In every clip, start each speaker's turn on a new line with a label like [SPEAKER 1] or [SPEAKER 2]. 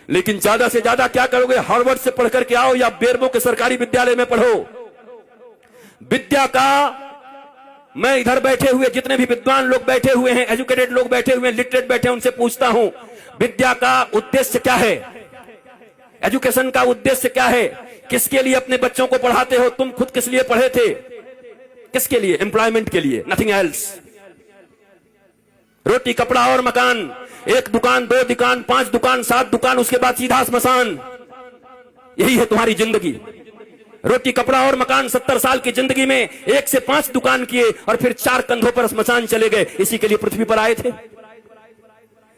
[SPEAKER 1] लेकिन ज्यादा से ज्यादा क्या करोगे? हार्वर्ड से पढ़ करके आओ या बेरमो के सरकारी विद्यालय में पढ़ो। विद्या का, मैं इधर बैठे हुए जितने भी विद्वान लोग बैठे हुए हैं, एजुकेटेड लोग बैठे हुए हैं, लिटरेट बैठे हैं, उनसे पूछता हूं, विद्या का उद्देश्य क्या है? एजुकेशन का उद्देश्य क्या है? किसके लिए अपने बच्चों को पढ़ाते हो? तुम खुद किस लिए पढ़े थे? किसके लिए? एम्प्लॉयमेंट के लिए, नथिंग एल्स। रोटी कपड़ा और मकान, एक दुकान, दो दुकान, 5 दुकान, 7 दुकान, उसके बाद सीधा स्मशान। यही है तुम्हारी जिंदगी। रोटी कपड़ा और मकान, 70 साल की जिंदगी में 1 से 5 दुकान किए और फिर 4 कंधों पर स्मशान चले गए। इसी के लिए पृथ्वी पर आए थे।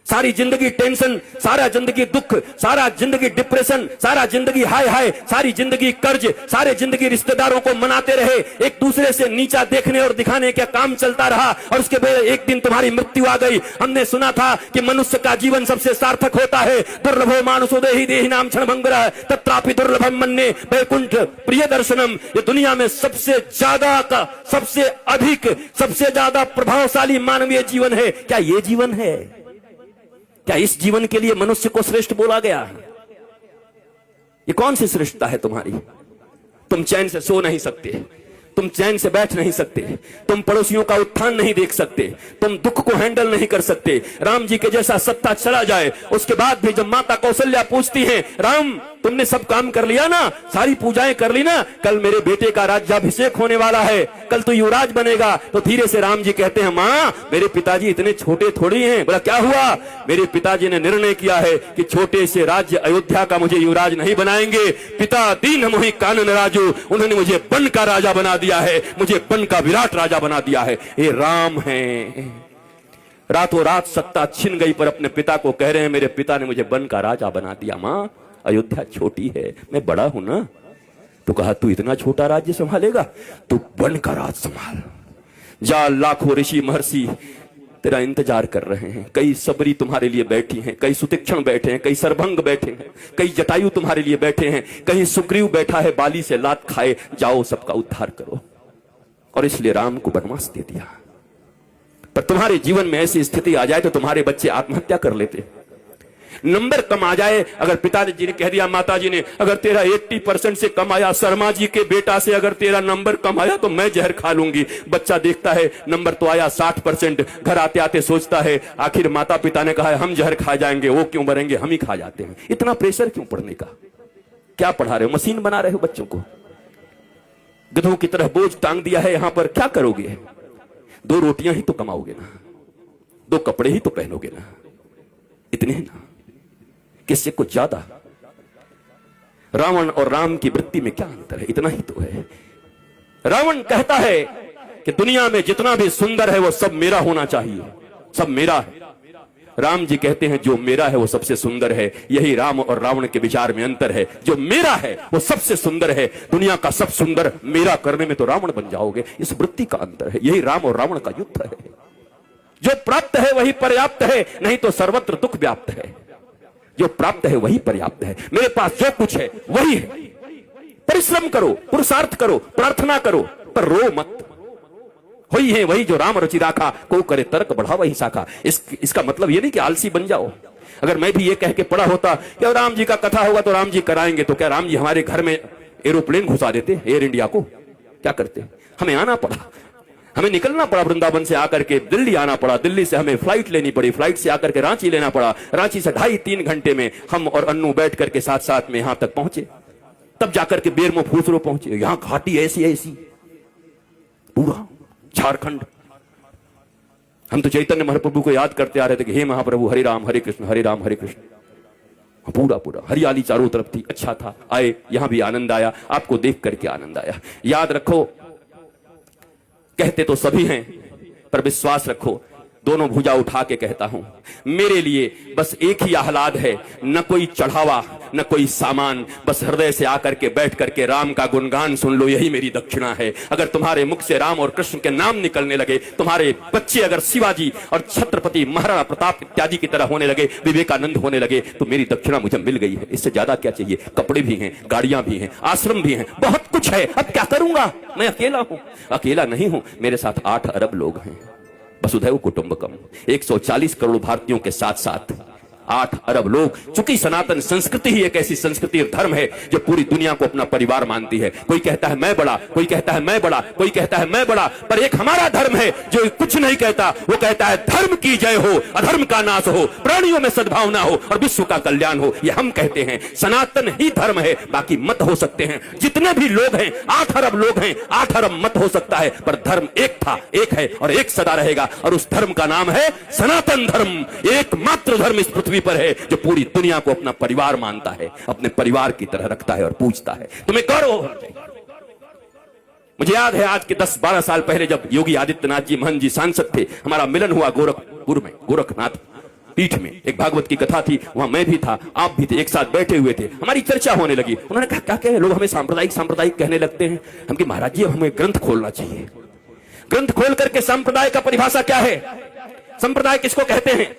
[SPEAKER 1] सारी जिंदगी टेंशन, सारा जिंदगी दुख, सारा जिंदगी डिप्रेशन, सारा जिंदगी हाय हाय, सारी जिंदगी कर्ज, सारे जिंदगी रिश्तेदारों को मनाते रहे, एक दूसरे से नीचा देखने और दिखाने का काम चलता रहा और उसके बाद एक दिन तुम्हारी मृत्यु आ गई। हमने सुना था कि मनुष्य का जीवन सबसे सार्थक होता है। दुर्लभो मानुषो देहि देहि नाम क्षणभंगुरः तत्रापि दुर्लभम मन्ये वैकुंठ प्रिय दर्शनम। ये दुनिया में सबसे ज्यादा का, सबसे अधिक, सबसे ज्यादा प्रभावशाली मानवीय जीवन है। क्या ये जीवन है? क्या इस जीवन के लिए मनुष्य को श्रेष्ठ बोला गया? ये कौन सी श्रेष्ठता है तुम्हारी? तुम चैन से सो नहीं सकते, तुम चैन से बैठ नहीं सकते, तुम पड़ोसियों का उत्थान नहीं देख सकते, तुम दुख को हैंडल नहीं कर सकते। राम जी के जैसा सत्ता चला जाए, उसके बाद भी जब माता कौशल्या पूछती हैं, राम तुमने सब काम कर लिया ना, सारी पूजाएं कर ली ना, कल मेरे बेटे का राज्याभिषेक होने वाला है, कल तो युवराज बनेगा। तो धीरे से राम जी कहते हैं, मां मेरे पिताजी इतने छोटे थोड़ी हैं। बोला क्या हुआ? मेरे पिताजी ने निर्णय किया है कि छोटे से राज्य अयोध्या का मुझे युवराज नहीं बनाएंगे। पिता दीन मोहि कानन राजू, उन्होंने मुझे बन का राजा बना दिया है, मुझे बन का विराट राजा बना दिया है। ये राम है। रातों रात सत्ता छिन गई पर अपने पिता को कह रहे हैं, मेरे पिता ने मुझे बन का राजा बना दिया। मां अयोध्या छोटी है, मैं बड़ा हूं ना। तो कहा तू इतना छोटा राज्य संभालेगा? तू बन का राज संभाल। जा, लाखों ऋषि महर्षि तेरा इंतजार कर रहे हैं। कई सबरी तुम्हारे लिए बैठी हैं, कई सुतीक्षण बैठे हैं, कई सरभंग बैठे हैं, कई जटायु तुम्हारे लिए बैठे हैं, कहीं सुग्रीव बैठा है बाली से लात खाए। जाओ सबका उद्धार करो। और इसलिए राम को वनवास दे दिया। पर तुम्हारे जीवन में ऐसी स्थिति आ जाए तो तुम्हारे बच्चे आत्महत्या कर लेते। नंबर कम आ जाए, अगर पिताजी ने कह दिया, माताजी ने, अगर तेरा 80% से कम आया, शर्मा जी के बेटा से अगर तेरा नंबर कम आया तो मैं जहर खा लूंगी। बच्चा देखता है नंबर तो आया 60%, घर आते आते सोचता है आखिर माता पिता ने कहा है हम जहर खा जाएंगे, वो क्यों मरेंगे, हम ही खा जाते हैं। इतना प्रेशर क्यों पढ़ने का? क्या पढ़ा रहे हो? मशीन बना रहे हो बच्चों को? गधों की तरह बोझ टांग दिया है यहां पर। क्या करोगे? 2 रोटियां ही तो कमाओगे ना, 2 कपड़े ही तो पहनोगे ना, इतने ही ना, किससे कुछ ज्यादा? रावण और राम की वृत्ति में क्या अंतर है? इतना ही तो है। रावण कहता है कि दुनिया में जितना भी सुंदर है वो सब मेरा होना चाहिए, सब मेरा है। राम जी कहते हैं जो मेरा है वो सबसे सुंदर है। यही राम और रावण के विचार में अंतर है। जो मेरा है वो सबसे सुंदर है। दुनिया का सब सुंदर मेरा करने में तो रावण बन जाओगे। इस वृत्ति का अंतर है। यही राम और रावण का युद्ध है। जो प्राप्त है वही पर्याप्त है, नहीं तो सर्वत्र दुख व्याप्त है। जो प्राप्त है वही पर्याप्त है। मेरे पास जो कुछ है वही है। परिश्रम करो, पुरुषार्थ करो, प्रार्थना करो, पर रो मत। वही है वही जो राम रचि राखा, को करे तर्क बढ़ा वही शाखा। इसका मतलब ये नहीं कि आलसी बन जाओ। अगर मैं भी ये कह के पढ़ा होता कि राम जी का कथा होगा तो राम जी कराएंगे, तो क्या राम जी हमारे घर में एरोप्लेन घुसा देते एयर इंडिया को? क्या करते? हमें आना पड़ा, हमें निकलना पड़ा वृंदावन से आकर के दिल्ली आना पड़ा। दिल्ली से हमें फ्लाइट लेनी पड़ी, फ्लाइट से आकर के रांची लेना पड़ा। रांची से 2.5-3 घंटे में हम और अन्नू बैठ करके साथ साथ में यहां तक पहुंचे। तब जाकर के बेरमो फूसरो पहुंचे। यहां घाटी ऐसी ऐसी, पूरा झारखंड। हम तो चैतन्य महाप्रभु को याद करते आ रहे थे कि हे महाप्रभु हरे राम हरे कृष्ण हरे राम हरे कृष्ण। पूरा पूरा हरियाली चारों तरफ थी। अच्छा था, आए, यहां भी आनंद आया, आपको देख करके आनंद आया। याद रखो, कहते तो सभी हैं पर विश्वास रखो, दोनों भुजा उठा के कहता हूं, मेरे लिए बस एक ही आह्लाद है, न कोई चढ़ावा न कोई सामान, बस हृदय से आकर के बैठ करके राम का गुणगान सुन लो, यही मेरी दक्षिणा है। अगर तुम्हारे मुख से राम और कृष्ण के नाम निकलने लगे, तुम्हारे बच्चे अगर शिवाजी और छत्रपति महाराणा प्रताप इत्यादि की तरह होने लगे, विवेकानंद होने लगे, तो मेरी दक्षिणा मुझे मिल गई है। इससे ज्यादा क्या चाहिए? कपड़े भी हैं, गाड़ियां भी हैं, आश्रम भी हैं, बहुत कुछ है। अब क्या करूंगा? मैं अकेला हूं। अकेला नहीं हूं, मेरे साथ 8 अरब लोग हैं। वसुधैव कुटुंबकम। 140 करोड़ भारतीयों के साथ साथ 8 अरब लोग। चूंकि सनातन संस्कृति ही एक ऐसी संस्कृति और धर्म है जो पूरी दुनिया को अपना परिवार मानती है। कोई कहता है मैं बड़ा, कोई कहता है मैं बड़ा, कोई कहता है मैं बड़ा, पर एक हमारा धर्म है जो कुछ नहीं कहता। वो कहता है धर्म की जय हो, अधर्म का नाश हो, प्राणियों में सद्भावना हो और विश्व का कल्याण हो। ये हम कहते हैं, सनातन ही धर्म है। बाकी मत हो सकते हैं, जितने भी लोग हैं, 8 अरब लोग हैं, 8 अरब मत हो सकता है, पर धर्म एक था, एक है और एक सदा रहेगा। और उस धर्म का नाम है सनातन धर्म। एकमात्र धर्म इस पृथ्वी पर है जो पूरी दुनिया को अपना परिवार मानता है, अपने परिवार की तरह रखता है और पूजता है। तुम्हें गौरव होना चाहिए। मुझे याद है आज के 10-12 साल पहले जब योगी आदित्यनाथ जी महंत जी सांसद थे, हमारा मिलन हुआ गोरखपुर में, गोरखनाथ पीठ में। एक भागवत की कथा थी, वहां मैं भी था, आप भी थे, एक साथ बैठे हुए थे। हमारी चर्चा होने लगी। उन्होंने कहा क्या क्या लोग हमें सांप्रदायिक सांप्रदायिक कहने लगते हैं। हम कि महाराज जी अब हमें ग्रंथ खोलना चाहिए। ग्रंथ खोल करके संप्रदाय का परिभाषा क्या है, संप्रदाय किसको कहते हैं।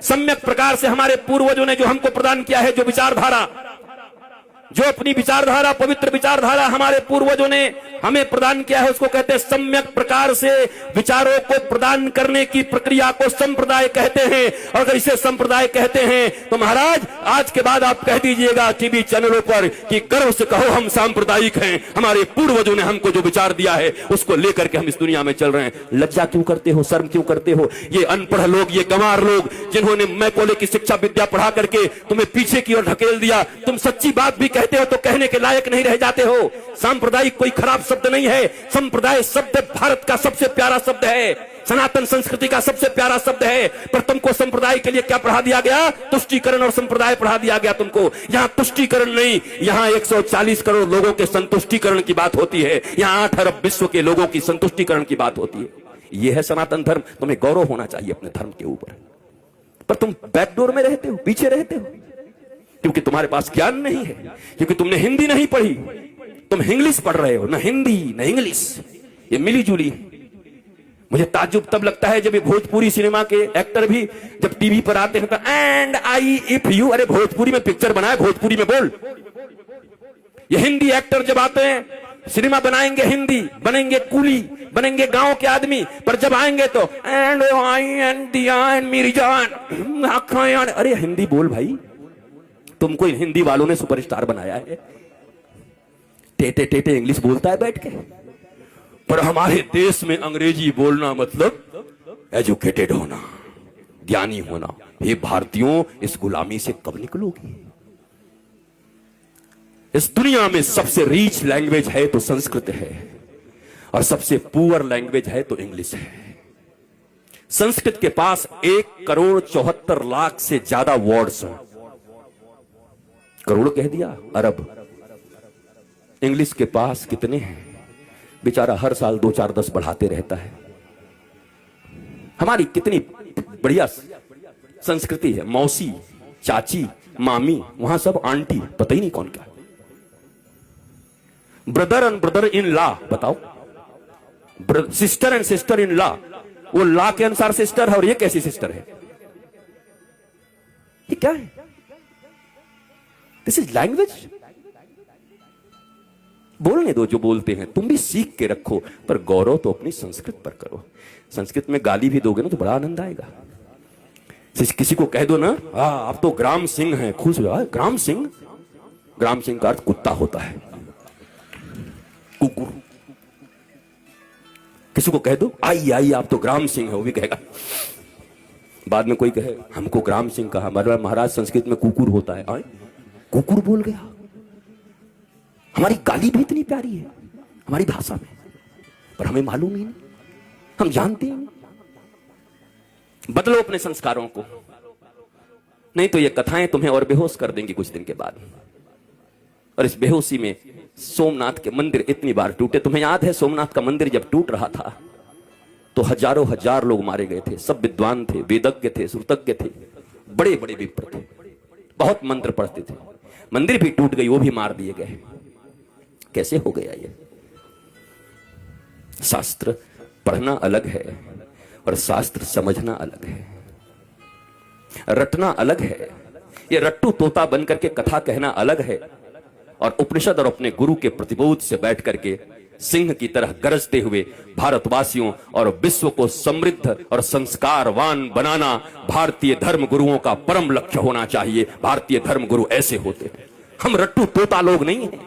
[SPEAKER 1] सम्यक प्रकार से हमारे पूर्वजों ने जो हमको प्रदान किया है, जो विचारधारा, जो अपनी विचारधारा, पवित्र विचारधारा हमारे पूर्वजों ने हमें प्रदान किया है, उसको कहते हैं सम्यक प्रकार से विचारों को प्रदान करने की प्रक्रिया को संप्रदाय कहते हैं। और अगर इसे संप्रदाय कहते हैं तो महाराज आज के बाद आप कह दीजिएगा टीवी चैनलों पर कि गर्व से कहो हम सांप्रदायिक हैं, हमारे पूर्वजों ने हमको जो विचार दिया है उसको लेकर के हम इस दुनिया में चल रहे हैं। लज्जा क्यों करते हो, शर्म क्यों करते हो। ये अनपढ़ लोग, ये गंवार लोग जिन्होंने मैकोले की शिक्षा विद्या पढ़ा करके तुम्हें पीछे की ओर ढकेल दिया, तुम सच्ची बात भी कहते हो तो कहने के लायक नहीं रह जाते हो। सांप्रदायिक कोई खराब शब्द नहीं है, संप्रदाय शब्द भारत का सबसे प्यारा शब्द है, सनातन संस्कृति का सबसे प्यारा शब्द है। पर तुमको संप्रदाय के लिए क्या पढ़ा दिया गया, तुष्टीकरण और संप्रदाय पढ़ा दिया गया तुमको। यहां तुष्टीकरण नहीं, यहां 140 करोड़ लोगों के संतुष्टीकरण की बात होती है। यहां 8 अरब विश्व के लोगों की संतुष्टीकरण की बात होती है। यह है सनातन धर्म। तुम्हें गौरव होना चाहिए अपने धर्म के ऊपर, पर तुम बैकडोर में रहते हो, पीछे रहते हो, क्योंकि तुम्हारे पास ज्ञान नहीं है, क्योंकि तुमने हिंदी नहीं पढ़ी, तुम इंग्लिश पढ़ रहे हो। ना हिंदी ना इंग्लिश, ये मिली जुली। मुझे ताज्जुब तब लगता है जब ये भोजपुरी सिनेमा के एक्टर भी जब टीवी पर आते हैं तो एंड आई इफ यू, अरे भोजपुरी में पिक्चर बनाए, भोजपुरी में बोल। ये हिंदी एक्टर जब आते हैं, सिनेमा बनाएंगे हिंदी, बनेंगे कूली, बनेंगे गांव के आदमी, पर जब आएंगे तो एंड आई एंड दिया एंड मेरी जान आँखें, अरे हिंदी बोल भाई। तुमको इन हिंदी वालों ने सुपरस्टार बनाया है, टेटे टेटे इंग्लिश बोलता है बैठ के। पर हमारे देश में अंग्रेजी बोलना मतलब एजुकेटेड होना, ज्ञानी होना। ये भारतीयों, इस गुलामी से कब निकलोगी। इस दुनिया में सबसे रीच लैंग्वेज है तो संस्कृत है, और सबसे पुअर लैंग्वेज है तो इंग्लिश है। संस्कृत के पास 1,74,00,000 से ज्यादा वर्ड्स हैं। करोड़ कह दिया, अरब। इंग्लिश के पास कितने हैं, बेचारा हर साल 2-4-10 बढ़ाते रहता है। हमारी कितनी बढ़िया संस्कृति है, मौसी, चाची, मामी, वहां सब आंटी, पता ही नहीं कौन क्या। Brother and brother in law, बताओ, sister and sister in law, वो लॉ के अनुसार सिस्टर है और ये कैसी सिस्टर है, ये क्या है। This is language. बोलने दो जो बोलते हैं, तुम भी सीख के रखो, पर गौरव तो अपनी संस्कृत पर करो। संस्कृत में गाली भी दोगे ना तो बड़ा आनंद आएगा। किसी को कह दो ना, आप तो ग्राम सिंह हैं, खुश हो जाए। ग्राम सिंह, ग्राम सिंह का अर्थ कुत्ता होता है, कुकुर। किसी को कह दो आई आई आप तो ग्राम सिंह है, वो भी कहेगा। बाद में कोई कहे हमको ग्राम सिंह कहा, महाराज संस्कृत में कुकुर होता है। आए कुकुर बोल गया। हमारी गाली भी इतनी प्यारी है हमारी भाषा में, पर हमें मालूम ही नहीं, हम जानते ही नहीं। बदलो अपने संस्कारों को, नहीं तो ये कथाएं तुम्हें और बेहोश कर देंगी कुछ दिन के बाद। और इस बेहोशी में सोमनाथ के मंदिर इतनी बार टूटे। तुम्हें याद है सोमनाथ का मंदिर जब टूट रहा था तो हजारों हजार लोग मारे गए थे। सब विद्वान थे, वेदज्ञ थे, श्रुतज्ञ थे, बड़े बड़े विप्र थे, बहुत मंत्र पढ़ते थे। मंदिर भी टूट गई, वो भी मार दिए गए। कैसे हो गया ये। शास्त्र पढ़ना अलग है और शास्त्र समझना अलग है, रटना अलग है। ये रट्टू तोता बनकर के कथा कहना अलग है, और उपनिषद और अपने गुरु के प्रतिबोध से बैठ करके सिंह की तरह गरजते हुए भारतवासियों और विश्व को समृद्ध और संस्कारवान बनाना भारतीय धर्म गुरुओं का परम लक्ष्य होना चाहिए। भारतीय धर्म गुरु ऐसे होते हैं। हम रट्टू तोता लोग नहीं हैं।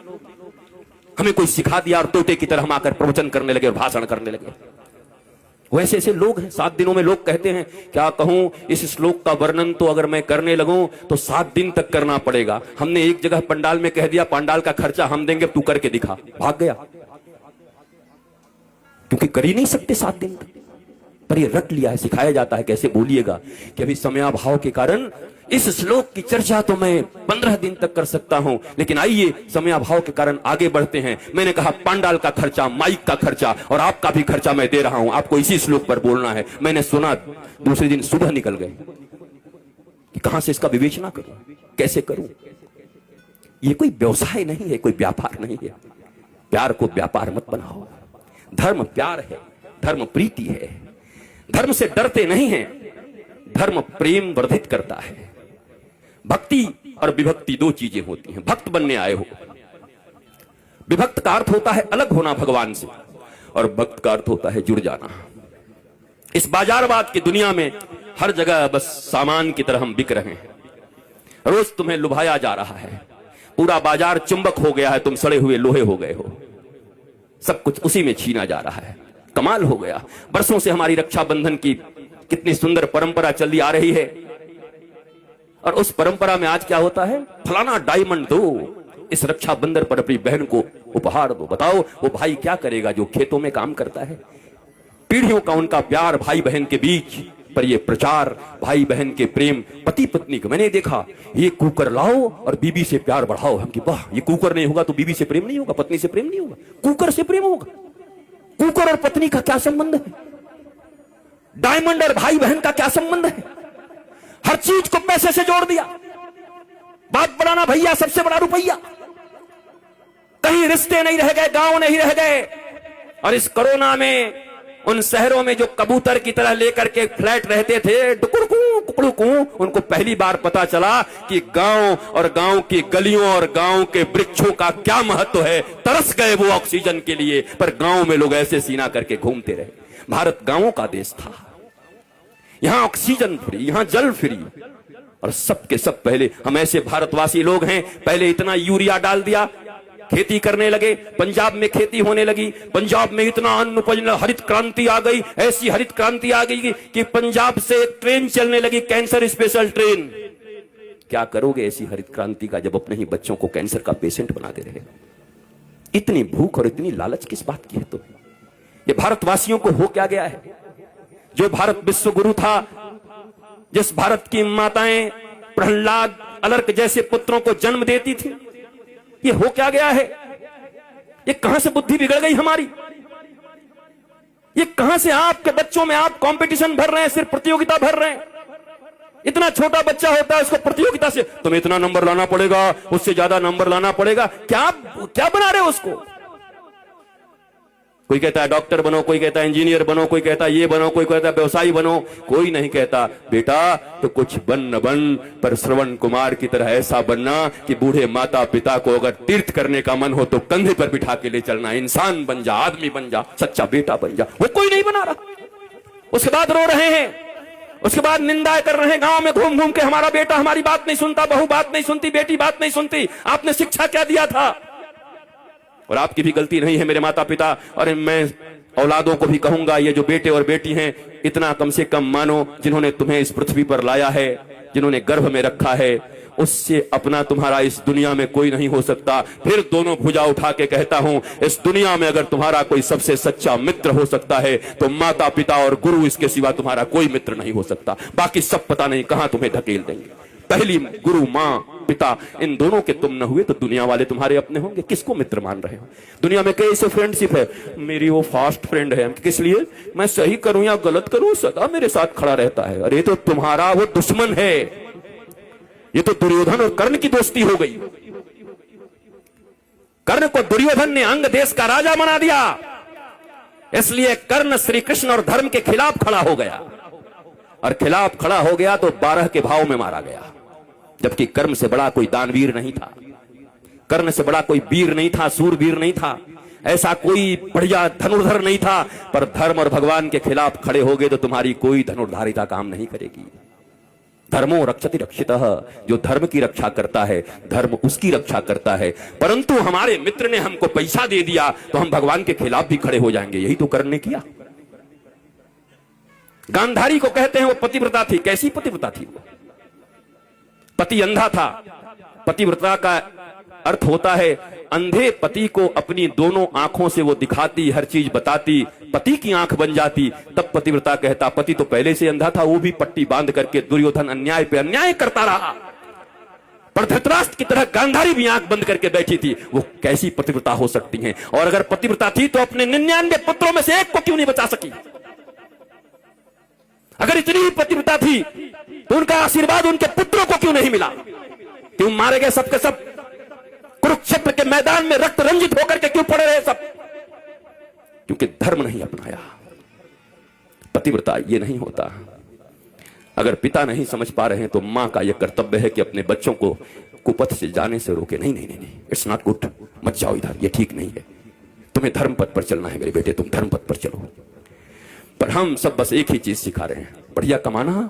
[SPEAKER 1] हमें कोई सिखा दिया और तोते की तरह हम आकर प्रवचन करने लगे और भाषण करने लगे। वैसे ऐसे लोग हैं। 7 दिनों में लोग कहते हैं, क्या कहूं, इस श्लोक का वर्णन तो अगर मैं करने लगूं तो 7 दिन तक करना पड़ेगा। हमने एक जगह पंडाल में कह दिया, पंडाल का खर्चा हम देंगे, तू करके दिखा। भाग गया, क्योंकि कर ही नहीं सकते 7 दिन तक। पर ये रट लिया है, सिखाया जाता है कैसे बोलिएगा कि अभी समयाभाव के कारण इस श्लोक की चर्चा तो मैं 15 दिन तक कर सकता हूं, लेकिन आइए समयाभाव के कारण आगे बढ़ते हैं। मैंने कहा पंडाल का खर्चा, माइक का खर्चा और आपका भी खर्चा मैं दे रहा हूं, आपको इसी श्लोक पर बोलना है। मैंने सुना, दूसरे दिन सुबह निकल गए कि कहां से इसका विवेचना करूं, कैसे करूं। ये कोई व्यवसाय नहीं है, कोई व्यापार नहीं है। प्यार को व्यापार मत बनाओ। धर्म प्यार है, धर्म प्रीति है। धर्म से डरते नहीं हैं, धर्म प्रेम वर्धित करता है। भक्ति और विभक्ति 2 चीजें होती हैं। भक्त बनने आए हो, विभक्त का अर्थ होता है अलग होना भगवान से, और भक्त का अर्थ होता है जुड़ जाना। इस बाजारवाद की दुनिया में हर जगह बस सामान की तरह हम बिक रहे हैं। रोज तुम्हें लुभाया जा रहा है, पूरा बाजार चुंबक हो गया है, तुम सड़े हुए लोहे हो गए हो। सब कुछ उसी में छीना जा रहा है। कमाल हो गया। बरसों से हमारी रक्षाबंधन की कितनी सुंदर परंपरा चली आ रही है, और उस परंपरा में आज क्या होता है, फलाना डायमंड दो, इस रक्षाबंधन पर अपनी बहन को उपहार दो। बताओ वो भाई क्या करेगा जो खेतों में काम करता है। पीढ़ियों का उनका प्यार भाई बहन के बीच, पर ये प्रचार भाई बहन के प्रेम, पति पत्नी का। मैंने देखा, ये कुकर लाओ और बीबी से प्यार बढ़ाओ। हम कि वाह, ये कुकर नहीं होगा तो बीबी से प्रेम नहीं होगा, पत्नी से प्रेम नहीं होगा, कुकर से प्रेम होगा। कुकर और पत्नी का क्या संबंध है? डायमंड और भाई बहन का क्या संबंध है? हर चीज को पैसे से जोड़ दिया। बात बनाना भैया, सबसे बड़ा रुपया। कहीं रिश्ते नहीं रह गए, गांव नहीं रह गए। और इस कोरोना में उन शहरों में जो कबूतर की तरह लेकर के फ्लैट रहते थे, टुकुड़कू, उनको पहली बार पता चला कि गांव और गांव की गलियों और गांव के वृक्षों का क्या महत्व है। तरस गए वो ऑक्सीजन के लिए, पर गांव में लोग ऐसे सीना करके घूमते रहे। भारत गांवों का देश था। यहां ऑक्सीजन फ्री, यहां जल फ्री, और सबके सब पहले हम ऐसे भारतवासी लोग हैं। पहले इतना यूरिया डाल दिया, खेती करने लगे, पंजाब में खेती होने लगी, पंजाब में इतना अन्न उपज, हरित क्रांति आ गई। ऐसी हरित क्रांति आ गई कि पंजाब से एक ट्रेन चलने लगी, कैंसर स्पेशल ट्रेन। क्या करोगे ऐसी हरित क्रांति का, जब अपने ही बच्चों को कैंसर का पेशेंट बनाते रहे। इतनी भूख और इतनी लालच किस बात की है? तो ये भारतवासियों को हो क्या गया है? जो भारत विश्व गुरु था, जिस भारत की माताएं प्रहलाद, अलर्क जैसे पुत्रों को जन्म देती थी, ये हो क्या गया है? ये कहां से बुद्धि बिगड़ गई हमारी? ये कहां से आपके बच्चों में आप कंपटीशन भर रहे हैं, सिर्फ प्रतियोगिता भर रहे हैं। इतना छोटा बच्चा होता है, उसको प्रतियोगिता से तुम्हें इतना नंबर लाना पड़ेगा, उससे ज्यादा नंबर लाना पड़ेगा। क्या क्या बना रहे हो उसको? कोई कहता है डॉक्टर बनो, कोई कहता है इंजीनियर बनो, कोई कहता है ये बनो, कोई कहता है व्यवसायी बनो। कोई नहीं कहता बेटा तो कुछ बन न बन, पर श्रवण कुमार की तरह ऐसा बनना कि बूढ़े माता पिता को अगर तीर्थ करने का मन हो तो कंधे पर बिठा के ले चलना। इंसान बन जा, आदमी बन जा, सच्चा बेटा बन जा। वो कोई नहीं बना रहा। उसके बाद रो रहे हैं, उसके बाद निंदा कर रहे हैं गांव में घूम घूम के, हमारा बेटा हमारी बात नहीं सुनता, बहू बात नहीं सुनती, बेटी बात नहीं सुनती। आपने शिक्षा क्या दिया था? और आपकी भी गलती नहीं है मेरे माता पिता, और मैं औलादों को भी कहूंगा, ये जो बेटे और बेटी हैं, इतना कम से कम मानो, जिन्होंने तुम्हें इस पृथ्वी पर लाया है, जिन्होंने गर्भ में रखा है, उससे अपना तुम्हारा इस दुनिया में कोई नहीं हो सकता। फिर दोनों भुजा उठा के कहता हूं, इस दुनिया में अगर तुम्हारा कोई सबसे सच्चा मित्र हो सकता है तो माता पिता और गुरु, इसके सिवा तुम्हारा कोई मित्र नहीं हो सकता। बाकी सब पता नहीं कहां तुम्हें धकेल देंगे। पहली गुरु मां पिता, इन दोनों के तुम न हुए तो दुनिया वाले तुम्हारे अपने होंगे। किसको मित्र मान रहे हो? दुनिया में कैसे फ्रेंडशिप है, मेरी वो फास्ट फ्रेंड है, किस लिए? मैं सही करूं या गलत करूं सदा मेरे साथ खड़ा रहता है। अरे तो तुम्हारा वो दुश्मन है। ये तो दुर्योधन और कर्ण की दोस्ती हो गई। कर्ण को दुर्योधन ने अंग देश का राजा बना दिया, इसलिए कर्ण श्री कृष्ण और धर्म के खिलाफ खड़ा हो गया, और खिलाफ खड़ा हो गया तो 12 के भाव में मारा गया। जबकि कर्ण से बड़ा कोई दानवीर नहीं था, कर्ण से बड़ा कोई वीर नहीं था, सूरवीर नहीं था। ऐसा कोई बढ़िया धनुर्धर नहीं था, पर धर्म और भगवान के खिलाफ खड़े हो गए तो तुम्हारी कोई धनुर्धारिता काम नहीं करेगी। धर्मो रक्षति रक्षितः, जो धर्म की रक्षा करता है धर्म उसकी रक्षा करता है। परंतु हमारे मित्र ने हमको पैसा दे दिया तो हम भगवान के खिलाफ भी खड़े हो जाएंगे, यही तो कर्ण ने किया। गांधारी को कहते हैं वो पतिव्रता थी। कैसी पतिव्रता थी वो? पति अंधा था। पतिव्रता का अर्थ होता है अंधे पति को अपनी दोनों आंखों से वो दिखाती, हर चीज बताती, पति की आंख बन जाती, तब पतिव्रता कहता। पति तो पहले से अंधा था, वो भी पट्टी बांध करके दुर्योधन अन्याय पे अन्याय करता रहा, पर धृतराष्ट्र की तरह गांधारी भी आंख बंद करके बैठी थी। वो कैसी पतिव्रता हो सकती हैं? और अगर पतिव्रता थी तो अपने 99 पुत्रों में से एक को क्यों नहीं बचा सकी? अगर इतनी ही पतिव्रता थी तो उनका आशीर्वाद उनके पुत्रों को क्यों नहीं मिला? क्यों मारे गए सबके सब? कुरुक्षेत्र के मैदान में रक्त रंजित होकर के क्यों पड़े रहे सब? क्योंकि धर्म नहीं अपनाया। पतिव्रता ये नहीं होता। अगर पिता नहीं समझ पा रहे हैं तो मां का यह कर्तव्य है कि अपने बच्चों को कुपथ से जाने से रोके। नहीं नहीं नहीं, इट्स नॉट गुड, मत जाओ इधर, ये ठीक नहीं है, तुम्हें धर्म पथ पर चलना है मेरे बेटे, तुम धर्म पथ पर चलो। पर हम सब बस एक ही चीज सिखा रहे हैं, बढ़िया कमाना